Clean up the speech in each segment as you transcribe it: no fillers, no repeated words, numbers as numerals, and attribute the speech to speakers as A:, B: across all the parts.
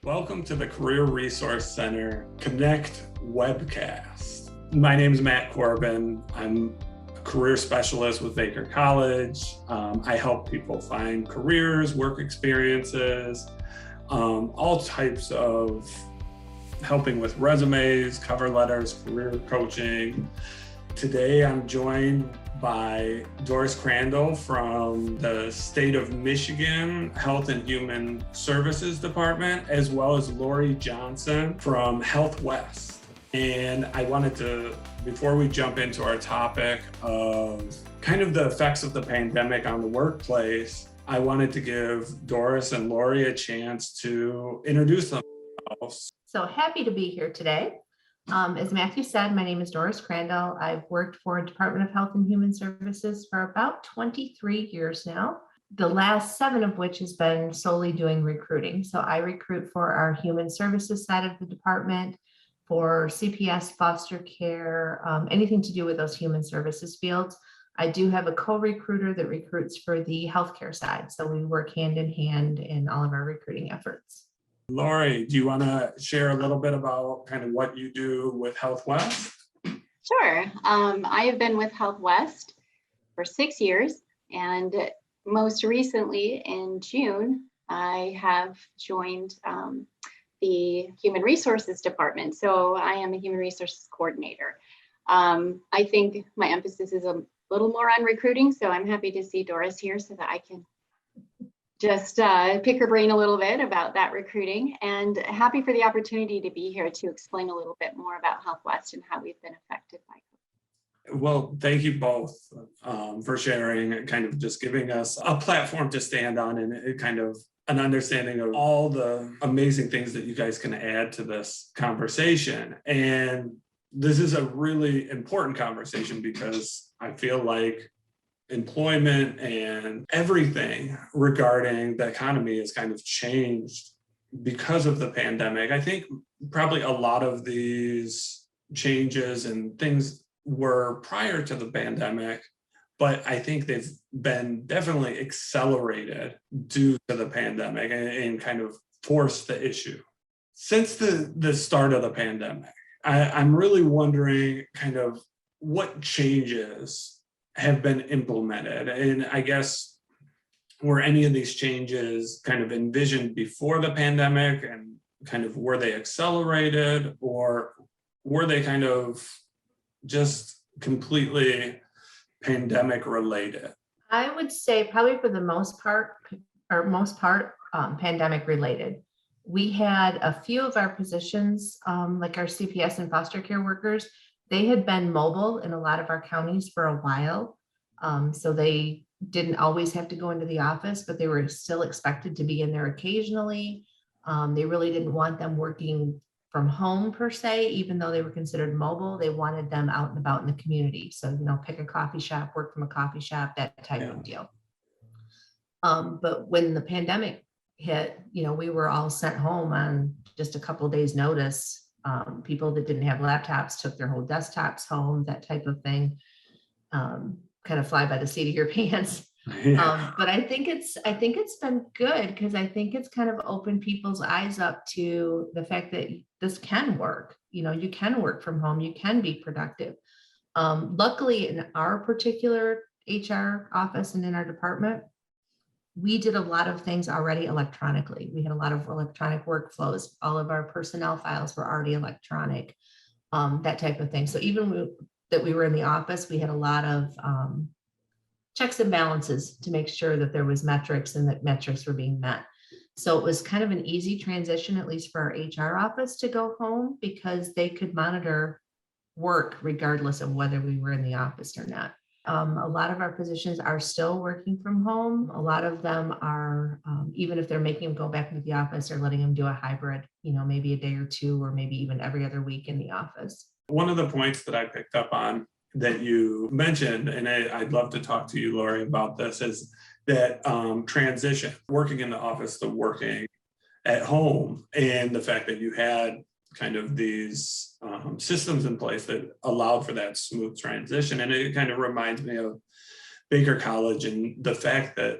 A: Welcome to the Career Resource Center Connect Webcast. My name is Matt Corbin. I'm a career specialist with Baker College. I help people find careers, work experiences, all types of helping with resumes, cover letters, career coaching. Today I'm joined by Dorris Crandall from the state of Michigan Health and Human Services Department, as well as Laurie Johnson from HealthWest. And I wanted to, before we jump into our topic of kind of the effects of the pandemic on the workplace, I wanted to give Dorris and Laurie a chance to introduce themselves.
B: So happy to be here today. As Matthew said, my name is Dorris Crandall. I've worked for Department of Health and Human Services for about 23 years now, the last 7 of which has been solely doing recruiting. So I recruit for our human services side of the department, for CPS, foster care, anything to do with those human services fields. I do have a co-recruiter that recruits for the healthcare side. So we work hand in hand in all of our recruiting efforts.
A: Laurie, do you want to share a little bit about kind of what you do with HealthWest?
C: Sure. I have been with HealthWest for 6 years, and most recently in June, I have joined the Human Resources Department. So I am a Human Resources Coordinator. I think my emphasis is a little more on recruiting, so I'm happy to see Dorris here so that I can just pick her brain a little bit about that recruiting, and happy for the opportunity to be here to explain a little bit more about HealthWest and how we've been affected by COVID.
A: Well, thank you both for sharing and kind of just giving us a platform to stand on and kind of an understanding of all the amazing things that you guys can add to this conversation. And this is a really important conversation because I feel like employment and everything regarding the economy has kind of changed because of the pandemic. I think probably a lot of these changes and things were prior to the pandemic, but I think they've been definitely accelerated due to the pandemic and kind of forced the issue. Since the start of the pandemic, I'm really wondering kind of what changes have been implemented. And I guess, were any of these changes kind of envisioned before the pandemic, and kind of were they accelerated, or were they kind of just completely pandemic related?
B: I would say probably for the most part, pandemic related. We had a few of our positions, like our CPS and foster care workers, they had been mobile in a lot of our counties for a while. So they didn't always have to go into the office, but they were still expected to be in there occasionally. They really didn't want them working from home per se, even though they were considered mobile. They wanted them out and about in the community. So, pick a coffee shop, work from a coffee shop, that type of deal. But when the pandemic hit, we were all sent home on just a couple of days' notice. People that didn't have laptops took their whole desktops home, that type of thing. Kind of fly by the seat of your pants.
A: Yeah.
B: But I think it's been good because I think it's kind of opened people's eyes up to the fact that this can work. You can work from home, you can be productive. Luckily, in our particular HR office and in our department, we did a lot of things already electronically. We had a lot of electronic workflows. All of our personnel files were already electronic, that type of thing. So even that we were in the office, we had a lot of checks and balances to make sure that there was metrics and that metrics were being met. So it was kind of an easy transition, at least for our HR office, to go home because they could monitor work regardless of whether we were in the office or not. A lot of our positions are still working from home. A lot of them are, even if they're making them go back into the office, or letting them do a hybrid, maybe a day or two, or maybe even every other week in the office.
A: One of the points that I picked up on that you mentioned, and I'd love to talk to you, Laurie, about this, is that transition, working in the office to working at home, and the fact that you had kind of these systems in place that allowed for that smooth transition. And it kind of reminds me of Baker College and the fact that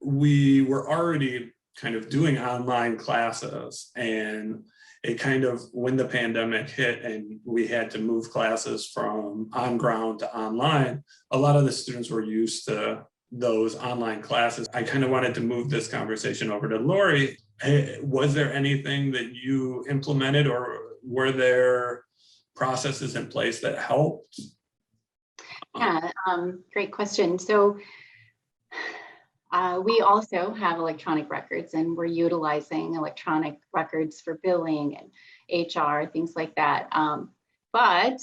A: we were already kind of doing online classes, and it kind of, when the pandemic hit and we had to move classes from on ground to online, a lot of the students were used to those online classes. I kind of wanted to move this conversation over to Laurie. Hey, was there anything that you implemented, or were there processes in place that helped?
C: Yeah, great question. So we also have electronic records, and we're utilizing electronic records for billing and HR, things like that. But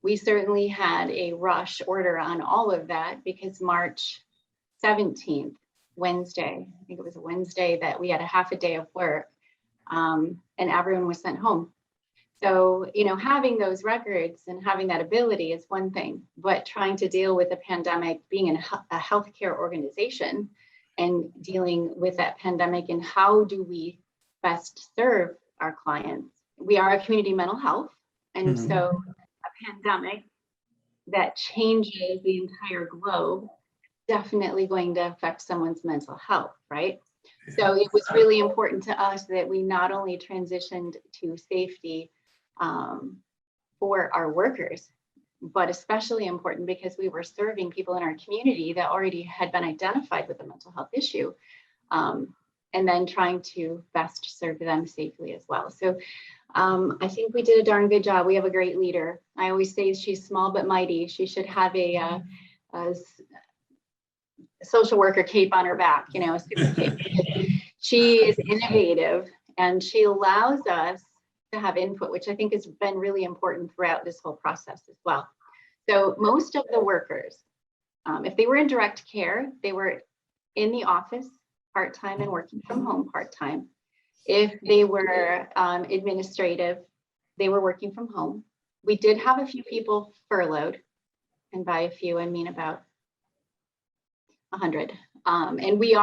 C: we certainly had a rush order on all of that because March 17th, Wednesday, I think it was a Wednesday, that we had a half a day of work, and everyone was sent home. So, having those records and having that ability is one thing, but trying to deal with a pandemic, being in a healthcare organization and dealing with that pandemic, and how do we best serve our clients? We are a community mental health. And so a pandemic that changes the entire globe definitely going to affect someone's mental health, right? So it was really important to us that we not only transitioned to safety for our workers, but especially important because we were serving people in our community that already had been identified with a mental health issue, and then trying to best serve them safely as well. So I think we did a darn good job. We have a great leader. I always say she's small but mighty. She should have a social worker cape on her back, a super cape. She is innovative, and she allows us to have input, which I think has been really important throughout this whole process as well. So most of the workers, if they were in direct care, they were in the office part-time and working from home part-time. If they were administrative, they were working from home. We did have a few people furloughed, and by a few, I mean about 100. And we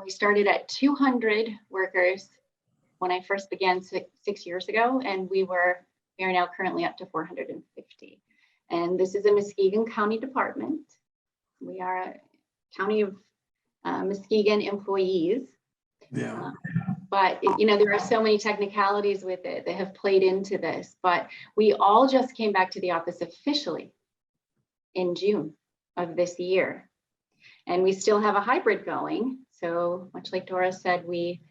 C: started at 200 workers when I first began six years ago, and we are now currently up to 450. And this is a Muskegon County department. We are a county of Muskegon employees.
A: Yeah.
C: But there are so many technicalities with it that have played into this. But we all just came back to the office officially in June of this year, and we still have a hybrid going. So much like Dorris said, we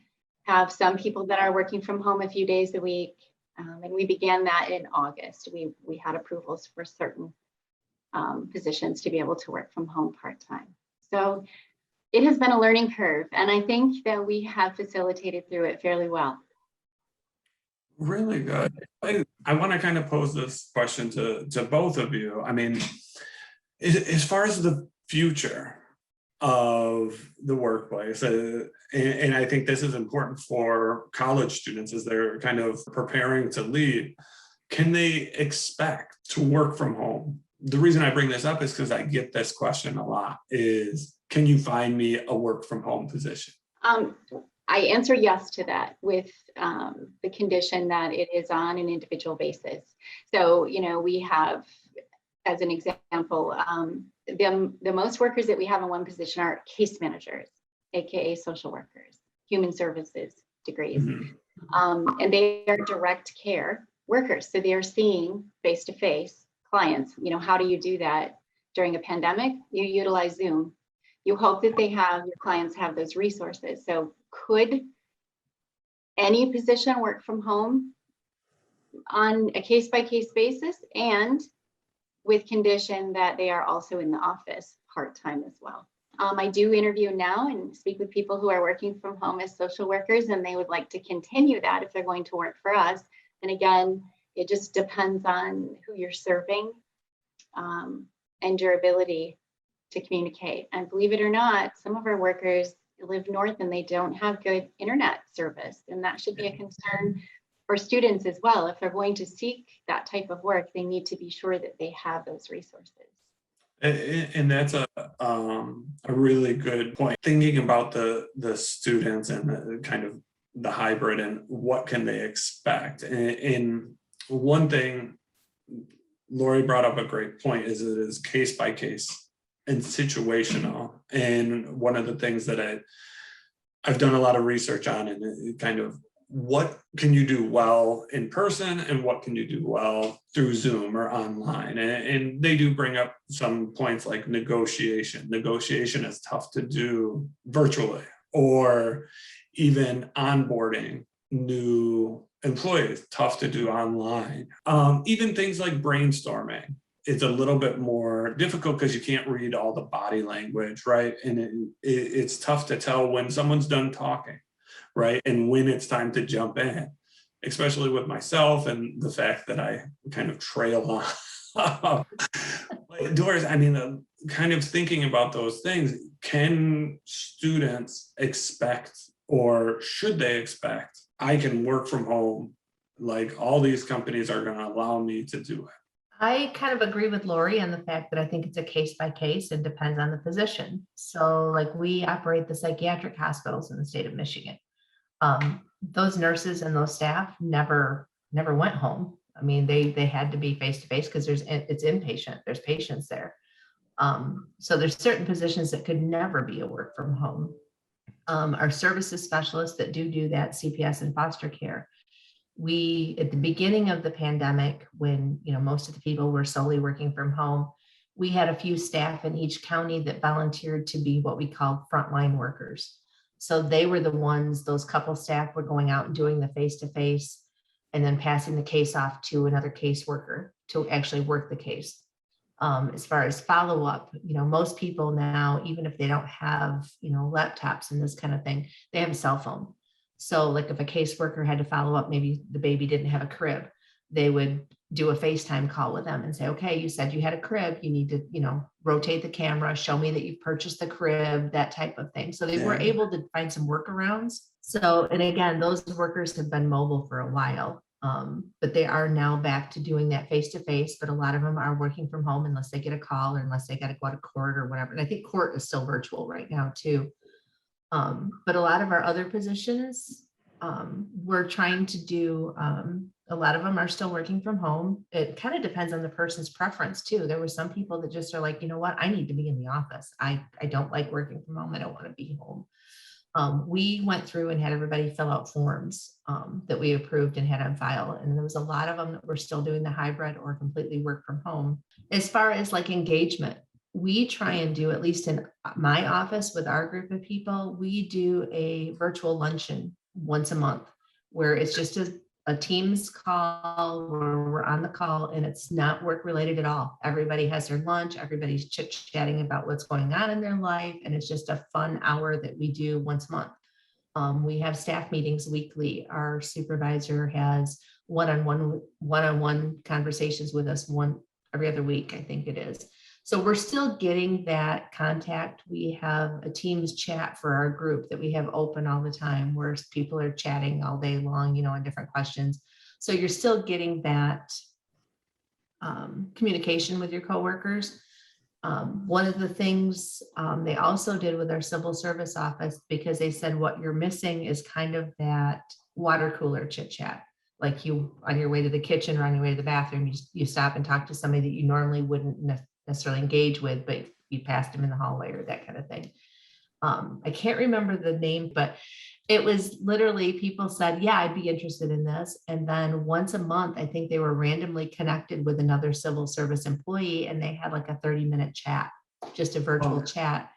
C: have some people that are working from home a few days a week, and we began that in August. We had approvals for certain positions to be able to work from home part-time. So it has been a learning curve, and I think that we have facilitated through it fairly well.
A: Really good. I want to kind of pose this question to both of you. I mean, as far as the future of the workplace, and I think this is important for college students as they're kind of preparing to leave, can they expect to work from home? The reason I bring this up is because I get this question a lot, is can you find me a work from home position?
C: I answer yes to that with the condition that it is on an individual basis. So, we have, as an example, the most workers that we have in one position are case managers, AKA social workers, human services degrees. And they are direct care workers. So they are seeing face-to-face clients. How do you do that during a pandemic? You utilize Zoom. You hope that your clients have those resources. So could any position work from home on a case-by-case basis, and with condition that they are also in the office part-time as well? I do interview now and speak with people who are working from home as social workers, and they would like to continue that if they're going to work for us. And again, it just depends on who you're serving and your ability to communicate. And believe it or not, some of our workers live north and they don't have good internet service, and that should be a concern for students as well. If they're going to seek that type of work, they need to be sure that they have those resources.
A: And that's a really good point. Thinking about the students and the kind of the hybrid and what can they expect. And one thing Laurie brought up a great point is it is case by case and situational. And one of the things that I've done a lot of research on, and it kind of what can you do well in person and what can you do well through Zoom or online. And they do bring up some points like negotiation. Negotiation is tough to do virtually, or even onboarding new employees, tough to do online. Even things like brainstorming, it's a little bit more difficult because you can't read all the body language, right? And it's tough to tell when someone's done talking, right? And when it's time to jump in, especially with myself and the fact that I kind of trail on. Doris, I mean, kind of thinking about those things, can students expect, or should they expect, I can work from home, like all these companies are going to allow me to do it?
B: I kind of agree with Laurie on the fact that I think it's a case by case and depends on the physician. So like we operate the psychiatric hospitals in the state of Michigan. Those nurses and those staff never went home. I mean, they had to be face to face because it's inpatient, there's patients there. So there's certain positions that could never be a work from home. Our services specialists that do that, CPS and foster care, we, at the beginning of the pandemic, when most of the people were solely working from home, we had a few staff in each county that volunteered to be what we called frontline workers. So they were the ones, those couple staff were going out and doing the face-to-face and then passing the case off to another caseworker to actually work the case. As far as follow-up, most people now, even if they don't have, laptops and this kind of thing, they have a cell phone. So like if a caseworker had to follow up, maybe the baby didn't have a crib, they would do a FaceTime call with them and say, okay, you said you had a crib, you need to, rotate the camera, show me that you've purchased the crib, that type of thing. So they were able to find some workarounds. So, and again, those workers have been mobile for a while, but they are now back to doing that face-to-face, but a lot of them are working from home unless they get a call or unless they got to go to court or whatever. And I think court is still virtual right now too. But a lot of our other positions, we're trying to do, a lot of them are still working from home. It kind of depends on the person's preference too. There were some people that just are like, you know what, I need to be in the office. I don't like working from home. I don't want to be home. We went through and had everybody fill out forms that we approved and had on file. And there was a lot of them that were still doing the hybrid or completely work from home. As far as like engagement, we try and do, at least in my office with our group of people, we do a virtual luncheon once a month where it's just a Teams call where we're on the call and it's not work related at all. Everybody has their lunch, everybody's chit-chatting about what's going on in their life. And it's just a fun hour that we do once a month. We have staff meetings weekly. Our supervisor has one-on-one conversations with us every other week, I think it is. So we're still getting that contact. We have a Teams chat for our group that we have open all the time where people are chatting all day long, on different questions. So you're still getting that communication with your coworkers. One of the things they also did with our civil service office, because they said what you're missing is kind of that water cooler chit chat. Like you on your way to the kitchen or on your way to the bathroom, you stop and talk to somebody that you normally wouldn't necessarily engage with, but you passed them in the hallway or that kind of thing. I can't remember the name, but it was literally people said, yeah, I'd be interested in this. And then once a month, I think they were randomly connected with another civil service employee and they had like a 30-minute chat, just a virtual chat.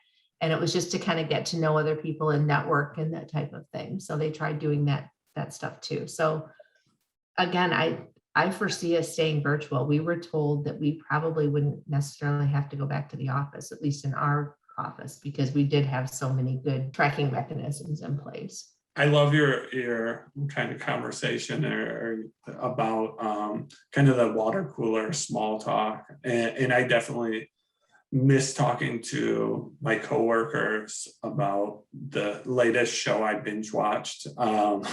B: And it was just to kind of get to know other people and network and that type of thing. So they tried doing that stuff too. So again, I foresee us staying virtual. We were told that we probably wouldn't necessarily have to go back to the office, at least in our office, because we did have so many good tracking mechanisms in place.
A: I love your kind of conversation about kind of the water cooler small talk. And I definitely miss talking to my coworkers about the latest show I binge watched. But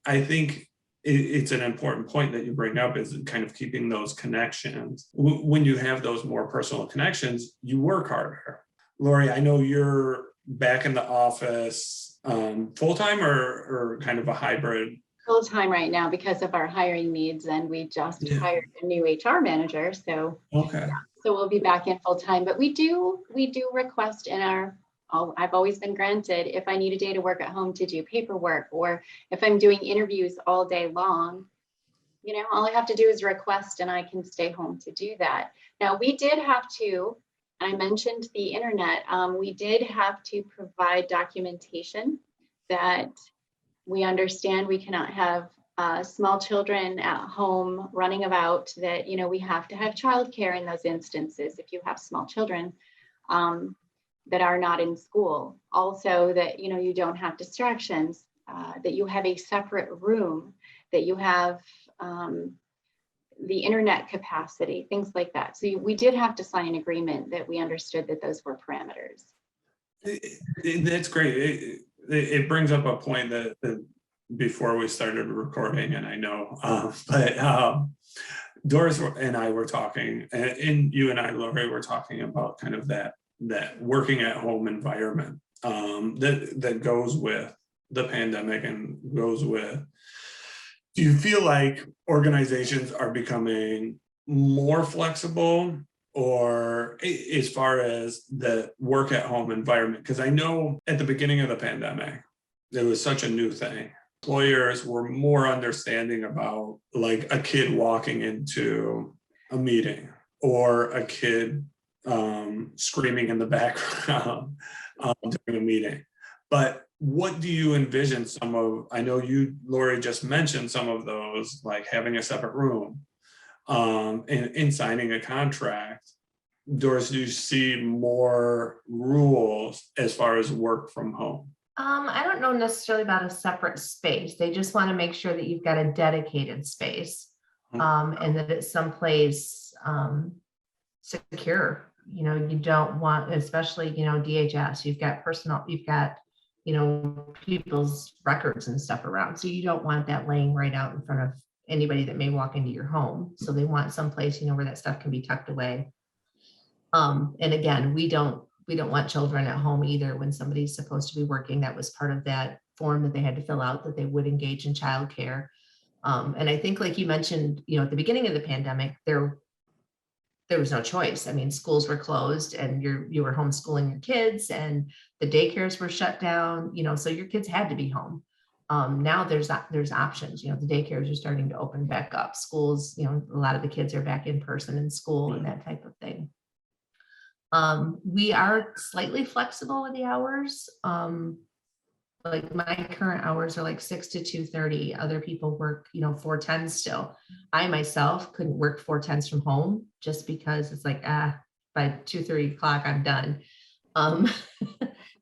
A: I think it's an important point that you bring up, is kind of keeping those connections. When you have those more personal connections, you work harder. Laurie, I know you're back in the office full-time or kind of a hybrid?
C: Full-time right now because of our hiring needs, and we just hired a new HR manager. So
A: okay.
C: So we'll be back in full time, but we do request in our, oh, I've always been granted, if I need a day to work at home to do paperwork, or if I'm doing interviews all day long, you know, all I have to do is request and I can stay home to do that. Now, we did have to, I mentioned the internet, we did have to provide documentation that we understand we cannot have small children at home running about, that, you know, we have to have childcare in those instances if you have small children that are not in school. Also that, you know, you don't have distractions, that you have a separate room, that you have the internet capacity, things like that. So we did have to sign an agreement that we understood that those were parameters.
A: That's great. It brings up a point that before we started recording, and I know, but Doris and I were talking, and you and I, Laurie, were talking about kind of that working at home environment that goes with the pandemic and goes with. Do you feel like organizations are becoming more flexible, or as far as the work at home environment? Because I know at the beginning of the pandemic, it was such a new thing. Employers were more understanding about like a kid walking into a meeting or a kid screaming in the background during a meeting. But what do you envision some of, I know you, Laurie, just mentioned some of those, like having a separate room and signing a contract. Doris, do you see more rules as far as work from home?
B: I don't know necessarily about a separate space. They just want to make sure that you've got a dedicated space and that it's someplace secure. You know, you don't want, especially, you know, DHS, you've got personal, you've got, you know, people's records and stuff around. So you don't want that laying right out in front of anybody that may walk into your home. So they want someplace, you know, where that stuff can be tucked away. And again, we don't want children at home either when somebody's supposed to be working. That was part of that form that they had to fill out, that they would engage in childcare. And I think, like you mentioned, you know, at the beginning of the pandemic, there was no choice. I mean, schools were closed and you were homeschooling your kids and the daycares were shut down, you know, so your kids had to be home. Now there's options, you know, the daycares are starting to open back up. Schools, you know, a lot of the kids are back in person in school and that type of thing. We are slightly flexible with the hours. Like my current hours are like 6 to 2:30. Other people work, you know, 4/10 still. I myself couldn't work 4/10 from home just because it's like, by 2:30 o'clock, I'm done.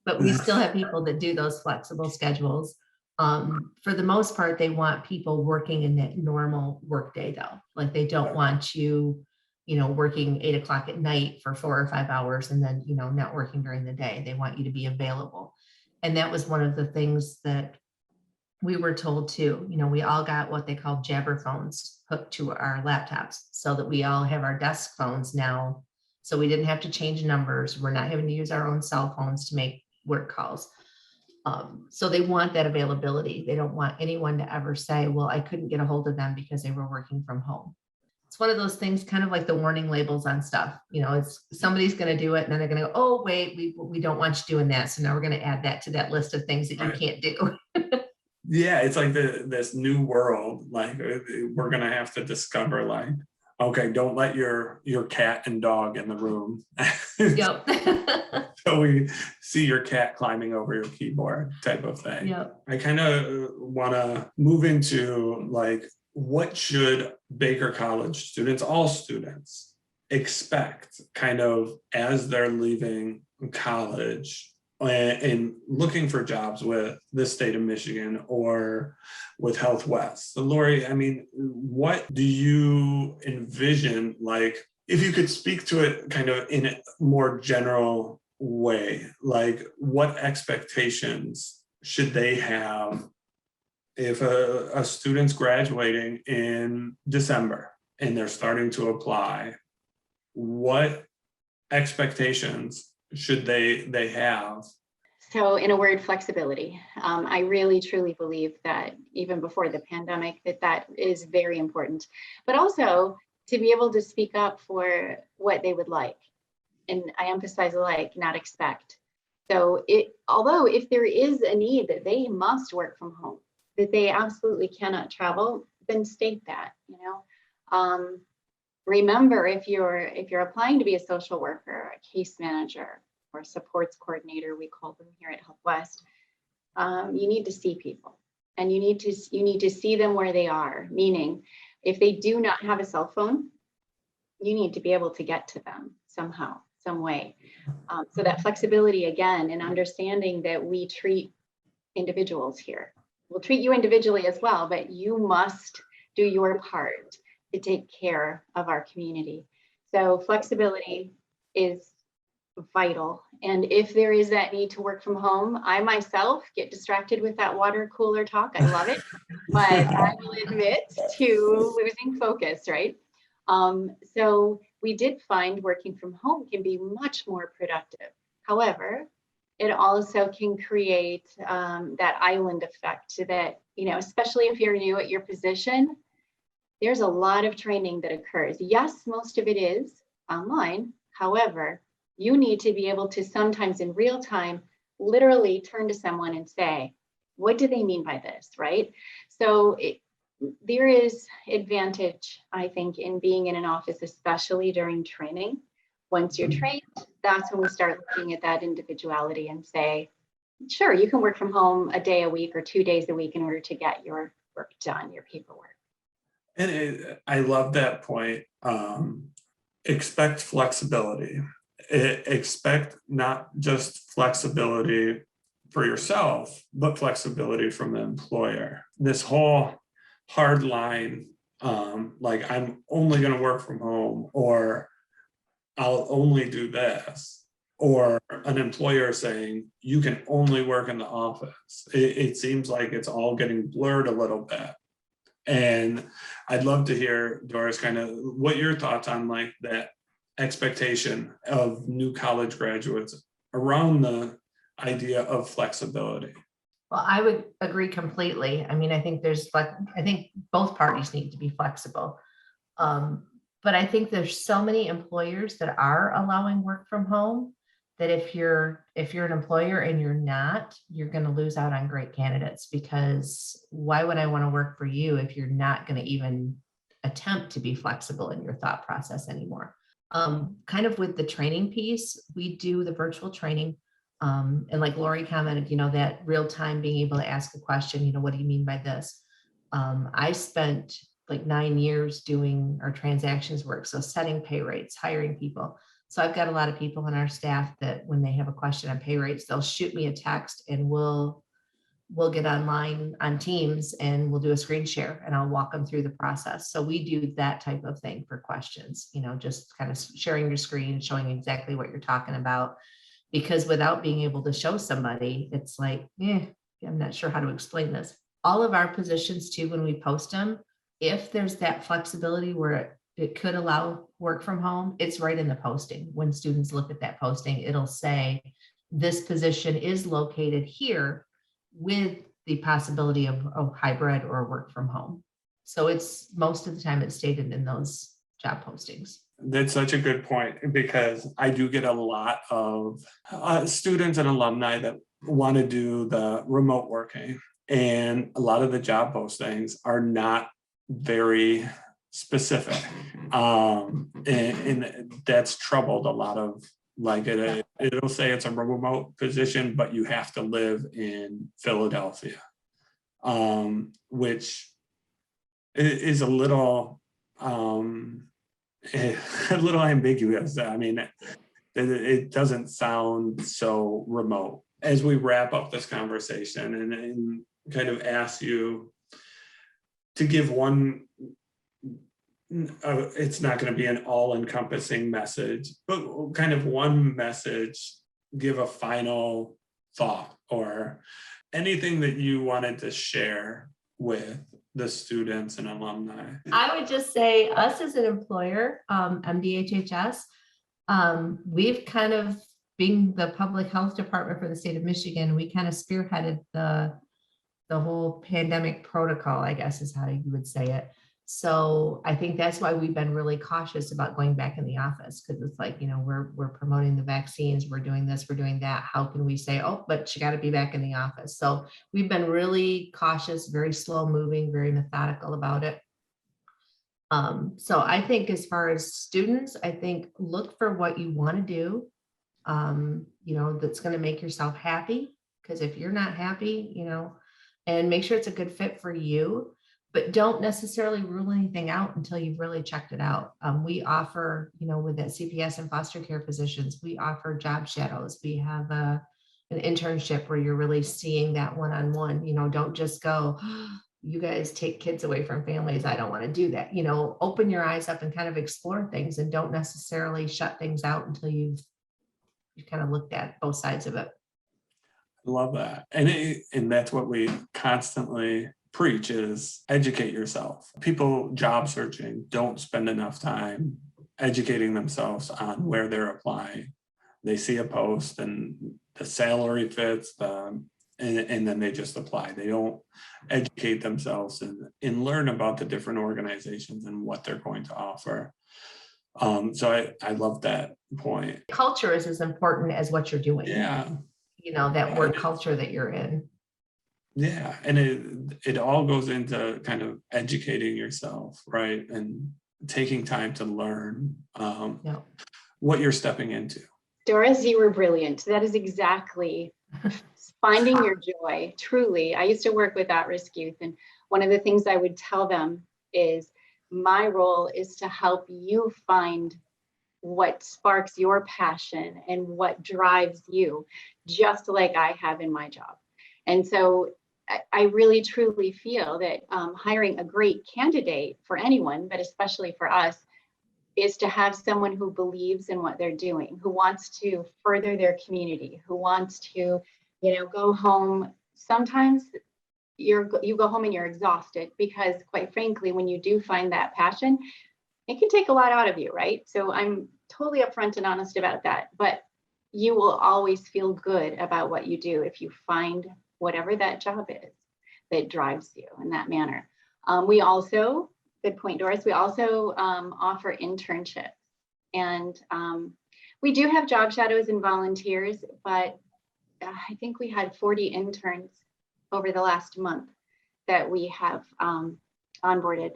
B: But we still have people that do those flexible schedules. For the most part, they want people working in that normal workday though. Like they don't want you, you know, working 8 o'clock at night for 4 or 5 hours and then, you know, not working during the day. They want you to be available. And that was one of the things that we were told too. You know, we all got what they call jabber phones hooked to our laptops so that we all have our desk phones now. So we didn't have to change numbers. We're not having to use our own cell phones to make work calls. So they want that availability. They don't want anyone to ever say, well, I couldn't get a hold of them because they were working from home. It's one of those things, kind of like the warning labels on stuff. You know, it's somebody's going to do it and then they're going to go, oh, wait, we don't want you doing that. So now we're going to add that to that list of things that you can't do.
A: Yeah, it's like this new world. Like we're going to have to discover, like, okay, don't let your cat and dog in the room.
B: Yep.
A: So we see your cat climbing over your keyboard type of thing.
B: Yep.
A: I kind of want to move into like, what should Baker College students, all students, expect kind of as they're leaving college and looking for jobs with the state of Michigan or with HealthWest? So Laurie, I mean, what do you envision, like, if you could speak to it kind of in a more general way, like what expectations should they have if a student's graduating in December and they're starting to apply? What expectations should they have?
C: So in a word, flexibility. I really truly believe that even before the pandemic, that is very important, but also to be able to speak up for what they would like. And I emphasize like, not expect. So although if there is a need that they must work from home, that they absolutely cannot travel, then state that, remember, if you're applying to be a social worker, a case manager, or supports coordinator, we call them here at HealthWest, you need to see people, and you need to see them where they are. Meaning, if they do not have a cell phone, you need to be able to get to them somehow, some way. So that flexibility again, and understanding that we treat individuals here. We'll treat you individually as well, but you must do your part to take care of our community. So flexibility is vital. And if there is that need to work from home, I myself get distracted with that water cooler talk. I love it, but I will admit to losing focus, right? So we did find working from home can be much more productive. However, it also can create that island effect that, especially if you're new at your position, there's a lot of training that occurs. Yes, most of it is online. However, you need to be able to sometimes in real time, literally turn to someone and say, what do they mean by this, right? So there is advantage, I think, in being in an office, especially during training. Once you're trained, that's when we start looking at that individuality and say, sure, you can work from home a day a week or 2 days a week in order to get your work done, your paperwork.
A: And I love that point. Expect flexibility. Expect not just flexibility for yourself, but flexibility from the employer. This whole hard line, like I'm only going to work from home, or I'll only do this, or an employer saying you can only work in the office. It seems like it's all getting blurred a little bit. And I'd love to hear, Dorris, kind of what your thoughts on like that expectation of new college graduates around the idea of flexibility.
B: Well, I would agree completely. I mean, I think I think both parties need to be flexible. But I think there's so many employers that are allowing work from home that if you're an employer and you're not, you're going to lose out on great candidates, because why would I want to work for you if you're not going to even attempt to be flexible in your thought process anymore? Kind of with the training piece, we do the virtual training. And like Laurie commented, that real time being able to ask a question, what do you mean by this? I spent like 9 years doing our transactions work. So setting pay rates, hiring people. So I've got a lot of people on our staff that when they have a question on pay rates, they'll shoot me a text and we'll get online on Teams and we'll do a screen share and I'll walk them through the process. So we do that type of thing for questions, just kind of sharing your screen, showing exactly what you're talking about. Because without being able to show somebody, it's like, I'm not sure how to explain this. All of our positions too, when we post them, if there's that flexibility where it could allow work from home, it's right in the posting. When students look at that posting, it'll say, this position is located here with the possibility of hybrid or work from home. So it's most of the time it's stated in those job postings.
A: That's such a good point, because I do get a lot of students and alumni that want to do the remote working, and a lot of the job postings are not very specific, and that's troubled a lot of like it'll say it's a remote position, but you have to live in Philadelphia, which is a little ambiguous. I mean, it doesn't sound so remote. As we wrap up this conversation and kind of ask you to give one, it's not going to be an all-encompassing message, but kind of one message, give a final thought or anything that you wanted to share with the students and alumni.
B: I would just say us as an employer, MDHHS, we've kind of, being the public health department for the state of Michigan, we kind of spearheaded the whole pandemic protocol, I guess is how you would say it. So I think that's why we've been really cautious about going back in the office, because it's like, we're promoting the vaccines, we're doing this, we're doing that. How can we say, oh, but you got to be back in the office? So we've been really cautious, very slow moving, very methodical about it. So I think as far as students, I think look for what you want to do, that's going to make yourself happy. Because if you're not happy, and make sure it's a good fit for you, but don't necessarily rule anything out until you've really checked it out. We offer, with that CPS and foster care positions, we offer job shadows. We have an internship where you're really seeing that one-on-one. Don't just go, you guys take kids away from families. I don't want to do that. Open your eyes up and kind of explore things, and don't necessarily shut things out until you've kind of looked at both sides of it.
A: I love that. And that's what we constantly preach, is educate yourself. People job searching don't spend enough time educating themselves on where they're applying. They see a post and the salary fits them, and then they just apply. They don't educate themselves and learn about the different organizations and what they're going to offer. So I love that point.
B: Culture is as important as what you're doing.
A: Yeah.
B: That work culture that you're in.
A: Yeah. And it all goes into kind of educating yourself, right? And taking time to learn what you're stepping into.
C: Doris, you were brilliant. That is exactly finding your joy. Truly. I used to work with at-risk youth, and one of the things I would tell them is my role is to help you find what sparks your passion and what drives you, just like I have in my job. And so I really truly feel that hiring a great candidate for anyone, but especially for us, is to have someone who believes in what they're doing, who wants to further their community, who wants to, go home. Sometimes you go home and you're exhausted, because quite frankly, when you do find that passion, it can take a lot out of you, right? So I'm totally upfront and honest about that, but you will always feel good about what you do if you find whatever that job is that drives you in that manner. We also, good point, Doris, we also offer internships, and we do have job shadows and volunteers, but I think we had 40 interns over the last month that we have onboarded.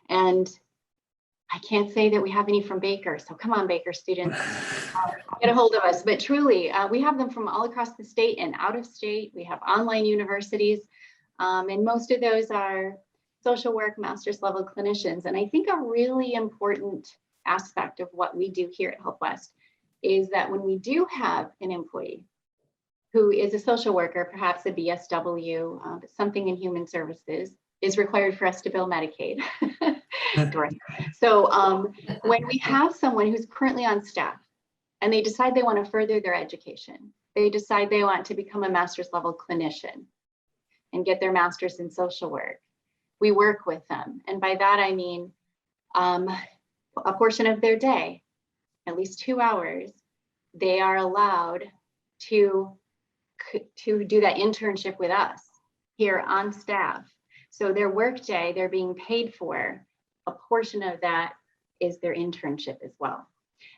C: And I can't say that we have any from Baker. So come on, Baker students, get a hold of us. But truly, we have them from all across the state and out of state. We have online universities, and most of those are social work master's level clinicians. And I think a really important aspect of what we do here at HealthWest is that when we do have an employee who is a social worker, perhaps a BSW, something in human services, is required for us to bill Medicaid. So when we have someone who's currently on staff and they decide they want to further their education, they decide they want to become a master's level clinician and get their master's in social work, we work with them. And by that, I mean a portion of their day, at least 2 hours, they are allowed to do that internship with us here on staff. So their work day, they're being paid for. A portion of that is their internship as well.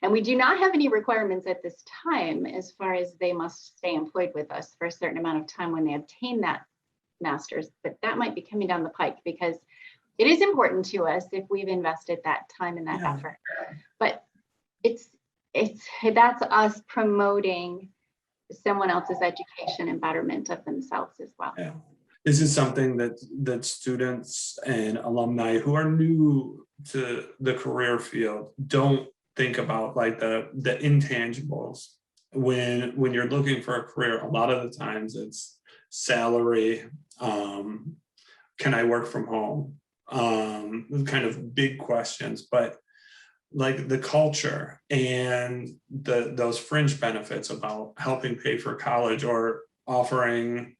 C: And we do not have any requirements at this time as far as they must stay employed with us for a certain amount of time when they obtain that master's, but that might be coming down the pike, because it is important to us if we've invested that time and that effort. But that's us promoting someone else's education and betterment of themselves as well.
A: Yeah. This is something that students and alumni who are new to the career field don't think about, like the intangibles. When you're looking for a career, a lot of the times it's salary, can I work from home? Kind of big questions, but like the culture and those fringe benefits about helping pay for college or offering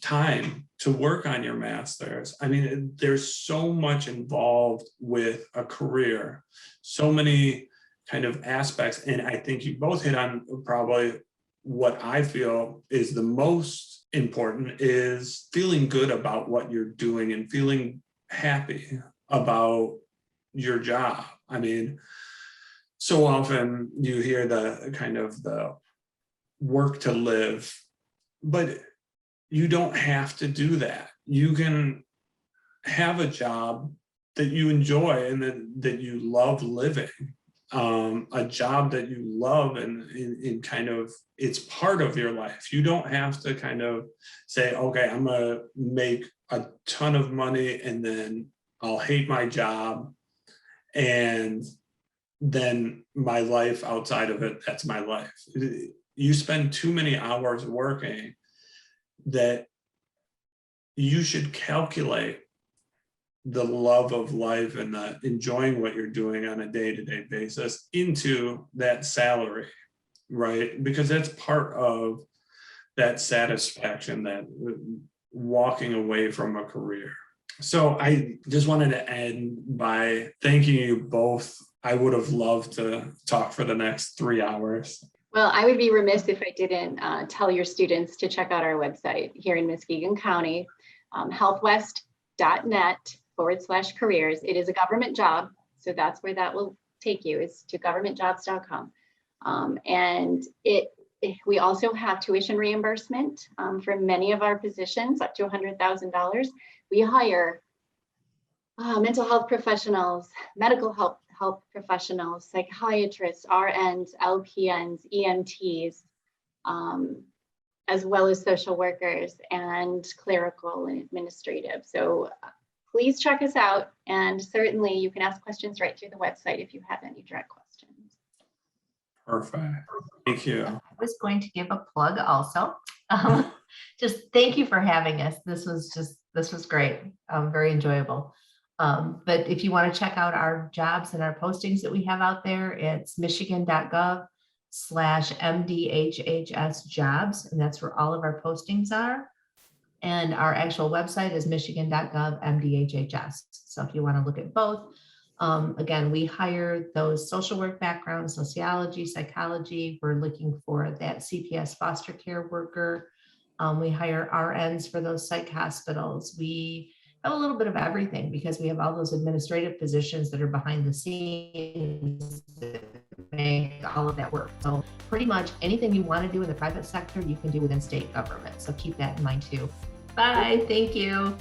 A: time to work on your master's. I mean, there's so much involved with a career, so many kind of aspects. And I think you both hit on probably what I feel is the most important, is feeling good about what you're doing and feeling happy. about your job. I mean, so often you hear the kind of the work to live, but you don't have to do that. You can have a job that you enjoy and that you love living, a job that you love and in kind of it's part of your life. You don't have to kind of say, okay, I'm gonna make a ton of money and then I'll hate my job and then my life outside of it, that's my life. You spend too many hours working that you should calculate the love of life and the enjoying what you're doing on a day-to-day basis into that salary, right? Because that's part of that satisfaction, that walking away from a career. So I just wanted to end by thanking you both. I would have loved to talk for the next 3 hours.
C: Well, I would be remiss if I didn't tell your students to check out our website here in Muskegon County, healthwest.net/careers. It is a government job, so that's where that will take you, is to governmentjobs.com. And we also have tuition reimbursement for many of our positions, up to $100,000. We hire mental health professionals, medical health professionals, psychiatrists, RNs, LPNs, EMTs, as well as social workers and clerical and administrative. So please check us out. And certainly you can ask questions right through the website if you have any direct questions.
A: Perfect. Thank you.
B: I was going to give a plug also. Just thank you for having us. This was great. Very enjoyable. But if you want to check out our jobs and our postings that we have out there, it's michigan.gov/MDHHS jobs. And that's where all of our postings are. And our actual website is michigan.gov MDHHS. So if you want to look at both, again, we hire those social work backgrounds, sociology, psychology. We're looking for that CPS foster care worker. We hire RNs for those psych hospitals. We have a little bit of everything because we have all those administrative positions that are behind the scenes that make all of that work. So pretty much anything you want to do in the private sector, you can do within state government. So keep that in mind too. Bye. Thank you.